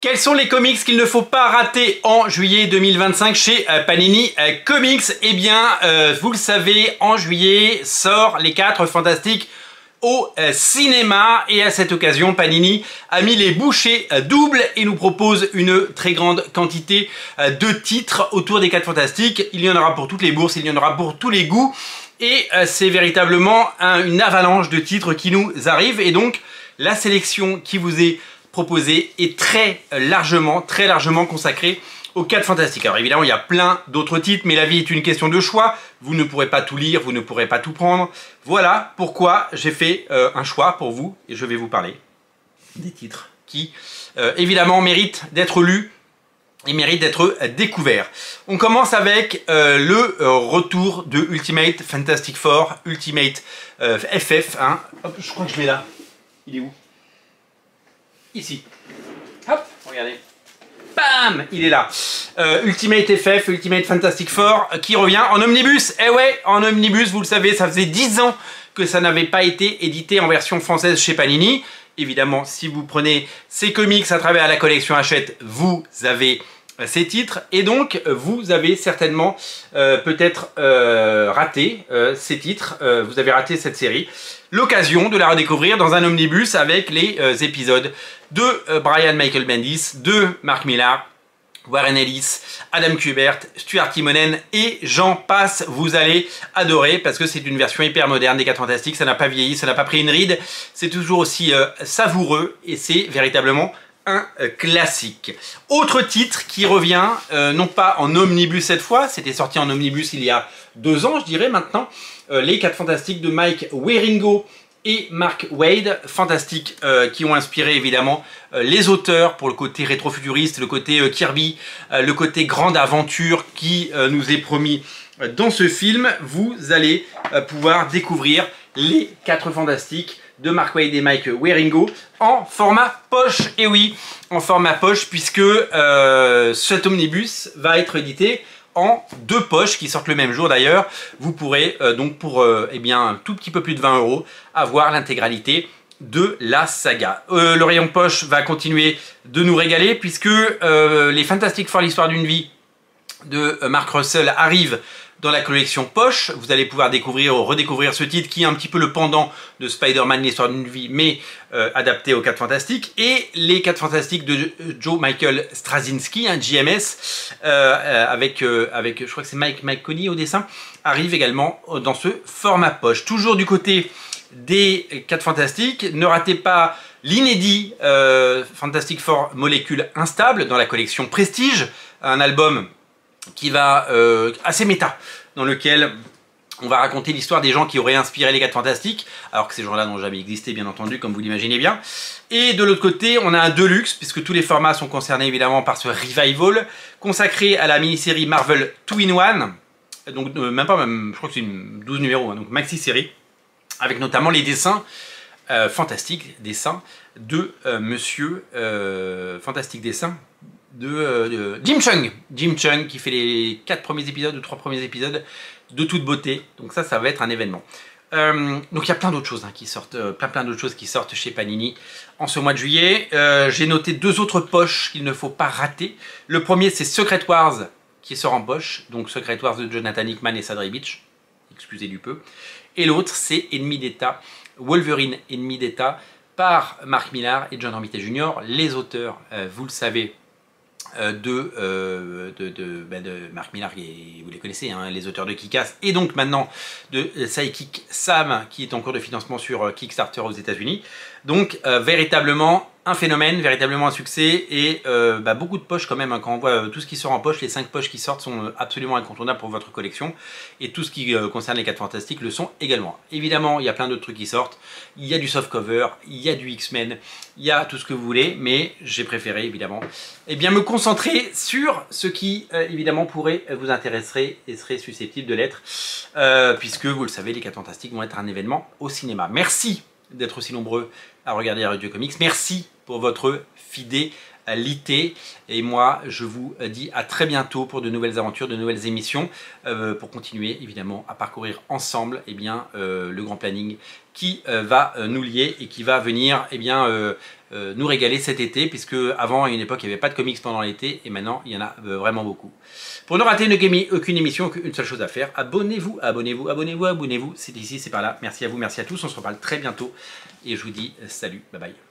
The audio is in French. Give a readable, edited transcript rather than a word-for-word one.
Quels sont les comics qu'il ne faut pas rater en juillet 2025 chez Panini Comics? Eh bien, vous le savez, en juillet sort Les 4 Fantastiques au cinéma, et à cette occasion Panini a mis les bouchées doubles et nous propose une très grande quantité de titres autour des 4 Fantastiques. Il y en aura pour toutes les bourses, il y en aura pour tous les goûts, et c'est véritablement une avalanche de titres qui nous arrive, et donc la sélection qui vous est proposée est très largement consacrée aux 4 Fantastiques. Alors évidemment, il y a plein d'autres titres, mais la vie est une question de choix. Vous ne pourrez pas tout lire, vous ne pourrez pas tout prendre. Voilà pourquoi j'ai fait un choix pour vous, et je vais vous parler des titres qui, évidemment, méritent d'être lus et méritent d'être découverts. On commence avec le retour de Ultimate Fantastic Four, Ultimate FF. Hein. Hop, je crois que je l'ai là. Il est où? Ici. Hop, regardez. Bam, il est là. Ultimate FF, Ultimate Fantastic Four, qui revient en omnibus. Eh ouais, en omnibus, vous le savez, ça faisait 10 ans que ça n'avait pas été édité en version française chez Panini. Évidemment, si vous prenez ces comics à travers la collection Hachette, vous avez ces titres, et donc vous avez certainement peut-être raté ces titres, vous avez raté cette série. L'occasion de la redécouvrir dans un omnibus avec les épisodes de Brian Michael Bendis, de Mark Millar, Warren Ellis, Adam Kubert, Stuart Timonen et j'en passe. Vous allez adorer parce que c'est une version hyper moderne des 4 Fantastiques, ça n'a pas vieilli, ça n'a pas pris une ride, c'est toujours aussi savoureux et c'est véritablement un classique. Autre titre qui revient, non pas en omnibus cette fois, c'était sorti en omnibus il y a 2 ans je dirais maintenant, les 4 Fantastiques de Mike Wieringo et Mark Waid, fantastiques, qui ont inspiré évidemment les auteurs pour le côté rétrofuturiste, le côté Kirby, le côté grande aventure qui nous est promis dans ce film. Vous allez pouvoir découvrir les 4 Fantastiques de Mark Waid et Mike Wieringo en format poche. Et oui, en format poche, puisque cet omnibus va être édité en 2 poches qui sortent le même jour d'ailleurs. Vous pourrez donc pour eh bien, un tout petit peu plus de 20 € avoir l'intégralité de la saga. Le rayon poche va continuer de nous régaler puisque les Fantastiques Four, l'histoire d'une vie de Mark Russell arrivent dans la collection poche. Vous allez pouvoir découvrir ou redécouvrir ce titre qui est un petit peu le pendant de Spider-Man, l'histoire d'une vie, mais adapté aux 4 Fantastiques. Et les 4 Fantastiques de Joe Michael Straczynski, un JMS, avec je crois que c'est Mike Coney au dessin, arrive également dans ce format poche. Toujours du côté des 4 Fantastiques, ne ratez pas l'inédit Fantastic Four Molécules Instables dans la collection Prestige, un album qui va assez méta, dans lequel on va raconter l'histoire des gens qui auraient inspiré les 4 Fantastiques, alors que ces gens-là n'ont jamais existé, bien entendu, comme vous l'imaginez bien. Et de l'autre côté, on a un Deluxe, puisque tous les formats sont concernés évidemment par ce revival, consacré à la mini-série Marvel 2-in-1, donc je crois que c'est une 12 numéros, hein, donc maxi-série, avec notamment les dessins fantastiques, dessins de monsieur fantastique dessin de Jim Cheung qui fait les 4 premiers épisodes ou 3 premiers épisodes de toute beauté, donc ça va être un événement. Donc il y a plein d'autres choses qui sortent, plein d'autres choses qui sortent chez Panini en ce mois de juillet. J'ai noté 2 autres poches qu'il ne faut pas rater. Le premier, c'est Secret Wars qui sort en poche, donc Secret Wars de Jonathan Hickman et Sadri Beach, excusez du peu. Et l'autre, c'est Ennemi d'État, Wolverine Ennemi d'État, par Mark Millar et John Romita Jr., les auteurs, vous le savez, de Mark Millar, et vous les connaissez, hein, les auteurs de Kick-Ass, et donc maintenant de Psychic Sam, qui est en cours de financement sur Kickstarter aux États-Unis. Donc véritablement un phénomène, véritablement un succès, et beaucoup de poches quand même, hein, quand on voit tout ce qui sort en poche. Les 5 poches qui sortent sont absolument incontournables pour votre collection, et tout ce qui concerne les 4 Fantastiques le sont également. Évidemment, il y a plein d'autres trucs qui sortent, il y a du softcover, il y a du X-Men, il y a tout ce que vous voulez, mais j'ai préféré évidemment me concentrer sur ce qui évidemment pourrait vous intéresser et serait susceptible de l'être, puisque vous le savez, les 4 Fantastiques vont être un événement au cinéma. Merci d'être aussi nombreux à regarder Radio Comics. Merci pour votre fidélité. l'été. Et moi, je vous dis à très bientôt pour de nouvelles aventures, de nouvelles émissions, pour continuer évidemment à parcourir ensemble le grand planning qui va nous lier et qui va venir nous régaler cet été, puisque avant, à une époque, il n'y avait pas de comics pendant l'été, et maintenant, il y en a vraiment beaucoup. Pour ne rater aucune émission, une seule chose à faire, abonnez-vous, abonnez-vous, abonnez-vous, abonnez-vous. C'est ici, c'est par là. Merci à vous, merci à tous. On se reparle très bientôt. Et je vous dis salut, bye bye.